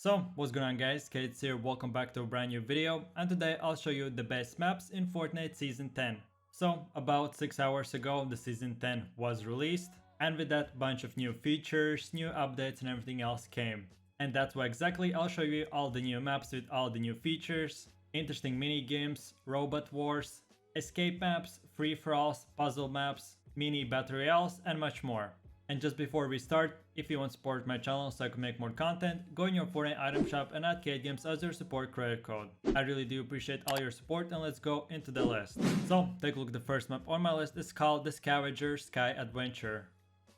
So, what's going on guys, Kates here, welcome back to a brand new video, and today I'll show you the best maps in Fortnite Season 10. So, about 6 hours ago the Season 10 was released, and with that bunch of new features, new updates and everything else came. And that's why exactly I'll show you all the new maps with all the new features, interesting mini games, robot wars, escape maps, free-for-alls, puzzle maps, mini battle royales and much more. And just before we start, if you want to support my channel so I can make more content, go in your Fortnite item shop and add KateGames as your support credit code. I really do appreciate all your support, and let's go into the list. So, take a look at the first map on my list. It's called the Scavenger Sky Adventure.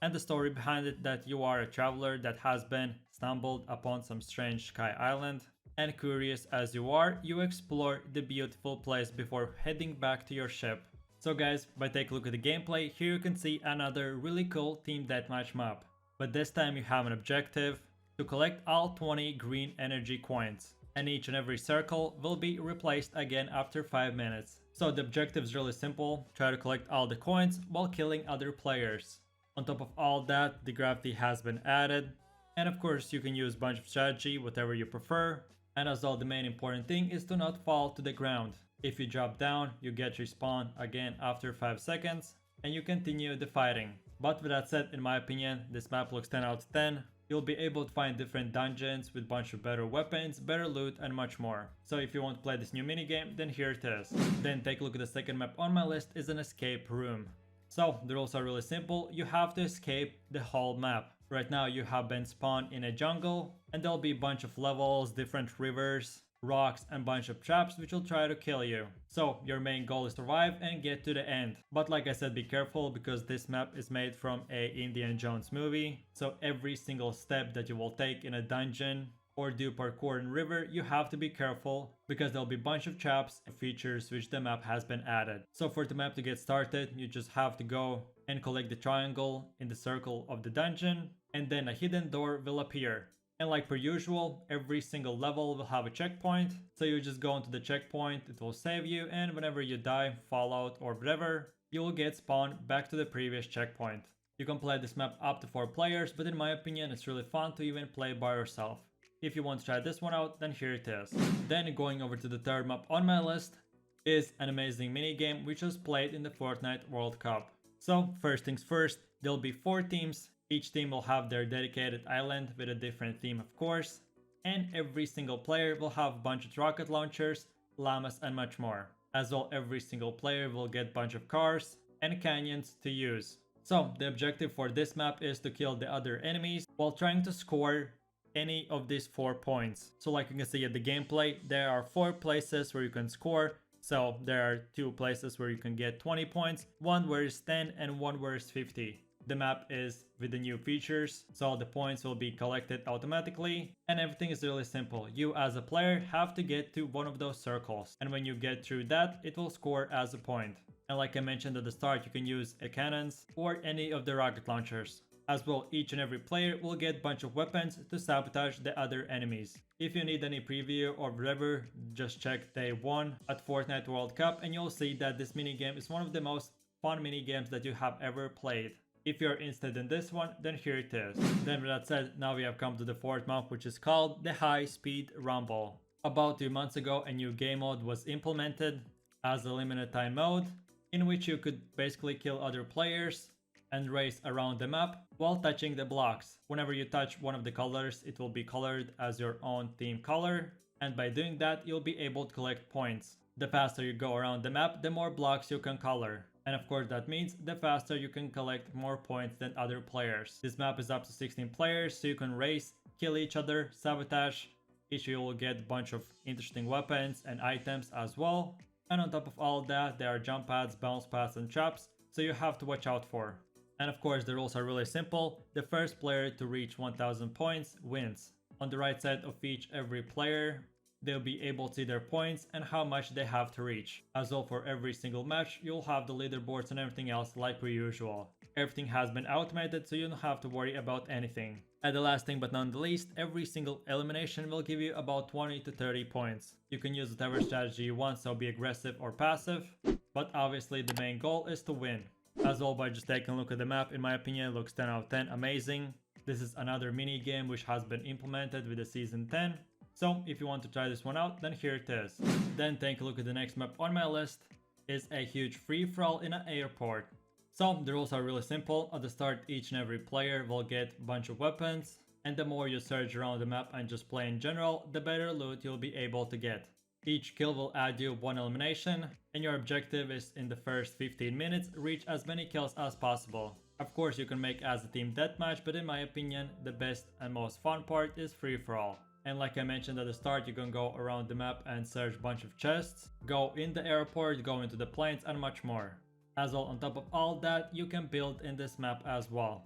And the story behind it that you are a traveler that has been stumbled upon some strange sky island. And curious as you are, you explore the beautiful place before heading back to your ship. So guys, by taking a look at the gameplay, here you can see another really cool team deathmatch map. But this time you have an objective to collect all 20 green energy coins. And each and every circle will be replaced again after 5 minutes. So the objective is really simple, try to collect all the coins while killing other players. On top of all that, the gravity has been added. And of course you can use a bunch of strategy, whatever you prefer. And as well, the main important thing is to not fall to the ground. If you drop down, you get respawned again after 5 seconds and you continue the fighting. But with that said, in my opinion, this map looks 10 out of 10. You'll be able to find different dungeons with a bunch of better weapons, better loot and much more. So if you want to play this new minigame, then here it is. Then take a look at the second map on my list, is an escape room. So the rules are really simple, you have to escape the whole map. Right now you have been spawned in a jungle and there'll be a bunch of levels, different rivers, rocks and bunch of traps which will try to kill you. So your main goal is to survive and get to the end. But like I said, be careful because this map is made from a Indiana Jones movie. So every single step that you will take in a dungeon or do parkour in river, you have to be careful because there'll be a bunch of traps and features which the map has been added. So for the map to get started, you just have to go and collect the triangle in the circle of the dungeon, and then a hidden door will appear. And like per usual, every single level will have a checkpoint, so you just go into the checkpoint, it will save you, and whenever you die, fall out or whatever, you will get spawned back to the previous checkpoint. You can play this map up to 4 players, but in my opinion it's really fun to even play by yourself. If you want to try this one out, then here it is. Then going over to the third map on my list is an amazing minigame which was played in the Fortnite World Cup. So first things first, there'll be 4 teams. Each team will have their dedicated island with a different theme of course, and every single player will have a bunch of rocket launchers, llamas and much more. As well, every single player will get a bunch of cars and canyons to use. So the objective for this map is to kill the other enemies while trying to score any of these 4 points. So like you can see at the gameplay, there are 4 places where you can score. So there are 2 places where you can get 20 points, one where it's 10 and one where it's 50. The map is with the new features, so the points will be collected automatically, and everything is really simple. You as a player have to get to one of those circles, and when you get through that, it will score as a point. And like I mentioned at the start, you can use cannons or any of the rocket launchers. As well, each and every player will get a bunch of weapons to sabotage the other enemies. If you need any preview or whatever, just check day 1 at Fortnite World Cup and you'll see that this minigame is one of the most fun minigames that you have ever played. If you're interested in this one, then here it is. Then with that said, now we have come to the 4th map, which is called the High Speed Rumble. About 2 months ago, a new game mode was implemented as a limited time mode, in which you could basically kill other players and race around the map while touching the blocks. Whenever you touch one of the colors, it will be colored as your own team color, and by doing that, you'll be able to collect points. The faster you go around the map, the more blocks you can color. And of course that means the faster you can collect more points than other players. This map is up to 16 players, so you can race, kill each other, sabotage. Each of you will get a bunch of interesting weapons and items as well. And on top of all that, there are jump pads, bounce pads and traps, so you have to watch out for. And of course the rules are really simple. The first player to reach 1000 points wins. On the right side of every player, they'll be able to see their points and how much they have to reach. As well, for every single match, you'll have the leaderboards and everything else like per usual. Everything has been automated, so you don't have to worry about anything. And the last thing but not the least, every single elimination will give you about 20 to 30 points. You can use whatever strategy you want, so be aggressive or passive, but obviously the main goal is to win. As well, by just taking a look at the map, in my opinion, it looks 10 out of 10, amazing. This is another mini game which has been implemented with the season 10. So if you want to try this one out, then here it is. Then take a look at the next map on my list. Is a huge free-for-all in an airport. So the rules are really simple. At the start, each and every player will get a bunch of weapons, and the more you search around the map and just play in general, the better loot you'll be able to get. Each kill will add you 1 elimination, and your objective is in the first 15 minutes reach as many kills as possible. Of course you can make as a team deathmatch, but in my opinion the best and most fun part is free-for-all. And like I mentioned at the start, you can go around the map and search a bunch of chests, go in the airport, go into the planes and much more. As well, on top of all that, you can build in this map as well.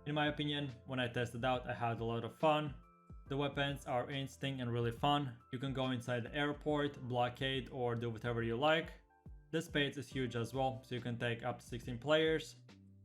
In my opinion, when I tested out, I had a lot of fun. The weapons are interesting and really fun. You can go inside the airport, blockade or do whatever you like. The space is huge as well, so you can take up to 16 players.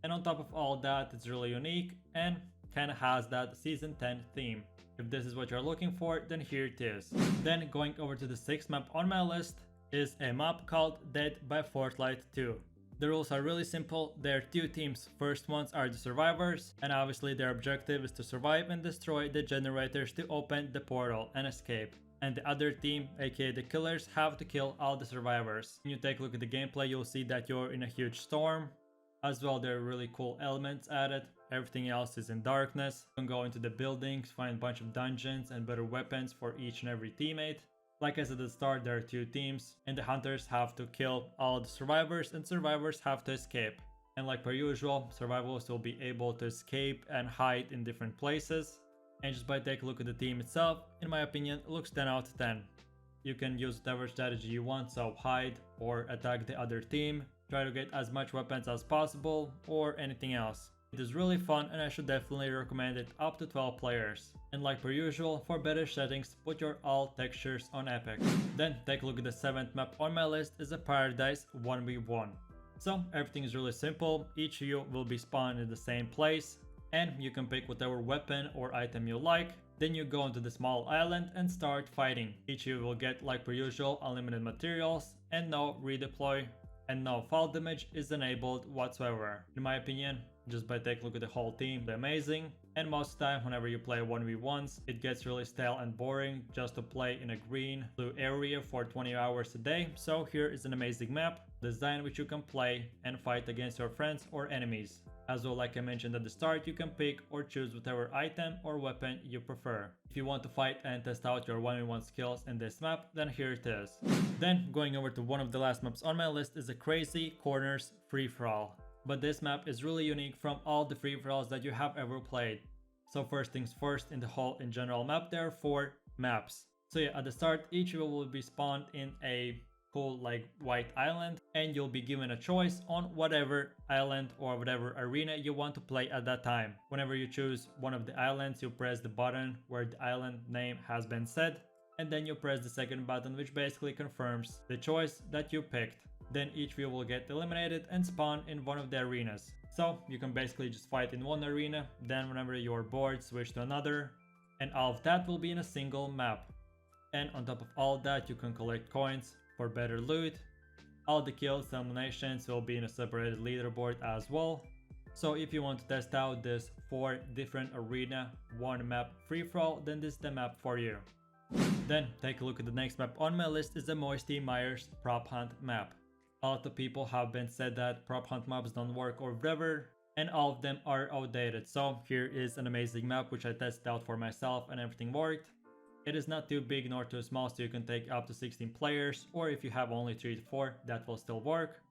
And on top of all that, it's really unique and kinda has that season 10 theme. If this is what you're looking for, then here it is. Then going over to the 6th map on my list is a map called Dead by Fortnite 2. The rules are really simple. There are 2 teams. First ones are the survivors, and obviously their objective is to survive and destroy the generators to open the portal and escape. And the other team, aka the killers, have to kill all the survivors. When you take a look at the gameplay, you'll see that you're in a huge storm. As well, there are really cool elements added. Everything else is in darkness. You can go into the buildings, find a bunch of dungeons and better weapons for each and every teammate. Like I said at the start, there are 2 teams, and the hunters have to kill all the survivors and survivors have to escape. And like per usual, survivors will be able to escape and hide in different places. And just by taking a look at the team itself, in my opinion, it looks 10 out of 10. You can use whatever strategy you want, so hide or attack the other team, try to get as much weapons as possible, or anything else. It is really fun and I should definitely recommend it up to 12 players. And like per usual, for better settings, put your all textures on epic. Then take a look at the 7th map on my list is a Paradise 1v1. So everything is really simple. Each of you will be spawned in the same place and you can pick whatever weapon or item you like. Then you go into the small island and start fighting. Each of you will get, like per usual, unlimited materials and no redeploy, and no fall damage is enabled whatsoever. In my opinion, just by taking a look at the whole team, they're amazing. And most of the time, whenever you play 1v1s, it gets really stale and boring just to play in a green, blue area for 20 hours a day. So here is an amazing map, design which you can play and fight against your friends or enemies. As well, like I mentioned at the start, you can pick or choose whatever item or weapon you prefer. If you want to fight and test out your 1v1 skills in this map, then here it is. Then going over to one of the last maps on my list is a Crazy Corners free-for-all. But this map is really unique from all the free-for-alls that you have ever played. So first things first, in the whole in general map there are 4 maps. So yeah, at the start each of you will be spawned in a cool like white island, and you'll be given a choice on whatever island or whatever arena you want to play at that time. Whenever you choose one of the islands, you press the button where the island name has been set, and then you press the second button which basically confirms the choice that you picked. Then each of you will get eliminated and spawn in one of the arenas. So you can basically just fight in one arena, then whenever you're bored switch to another, and all of that will be in a single map. And on top of all that, you can collect coins for better loot. All the kills and eliminations will be in a separated leaderboard as well. So if you want to test out this 4 different arena, 1 map free-for-all, then this is the map for you. Then take a look at the next map on my list is the Moisty Meyers prop hunt map. A lot of people have been said that prop hunt maps don't work or whatever, and all of them are outdated. So here is an amazing map which I tested out for myself and everything worked. It is not too big nor too small, so you can take up to 16 players, or if you have only 3 to 4, that will still work.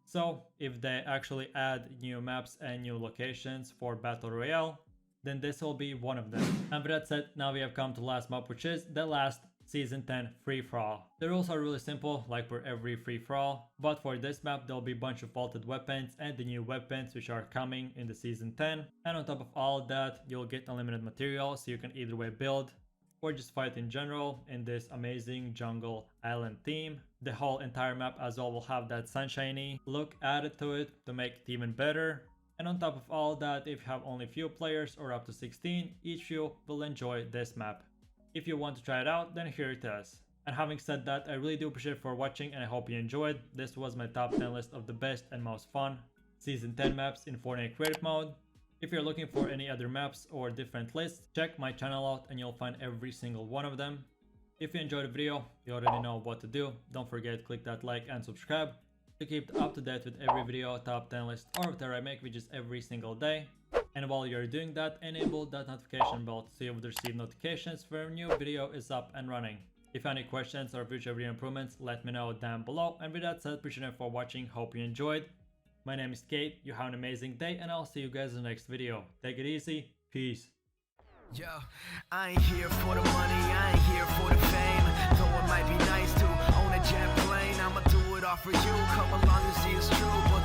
So if they actually add new maps and new locations for Battle Royale, then this will be one of them. And with that said, now we have come to the last map, which is the last Season 10 free-for-all. The rules are really simple, like for every free-for-all, but for this map there'll be a bunch of vaulted weapons and the new weapons which are coming in the Season 10. And on top of all that, you'll get unlimited materials, so you can either way build or just fight in general in this amazing jungle island theme. The whole entire map as well will have that sunshiny look added to it to make it even better. And on top of all that, if you have only few players or up to 16, each of you will enjoy this map. If you want to try it out, then here it is. And having said that, I really do appreciate for watching and I hope you enjoyed. This was my top 10 list of the best and most fun Season 10 maps in Fortnite Creative Mode. If you're looking for any other maps or different lists, check my channel out and you'll find every single one of them. If you enjoyed the video, you already know what to do. Don't forget to click that like and subscribe to keep up to date with every video, top 10 list or whatever I make, which is every single day. And while you're doing that, enable that notification bell so you will receive notifications when a new video is up and running. If you have any questions or future video improvements, let me know down below. And with that said, appreciate you for watching, hope you enjoyed. My name is Kate, you have an amazing day and I'll see you guys in the next video. Take it easy, peace. Yo, I ain't here for the money, I ain't here for the fame. Though it might be nice to own a jet plane, I'ma do it all for you. Come along and see it's true.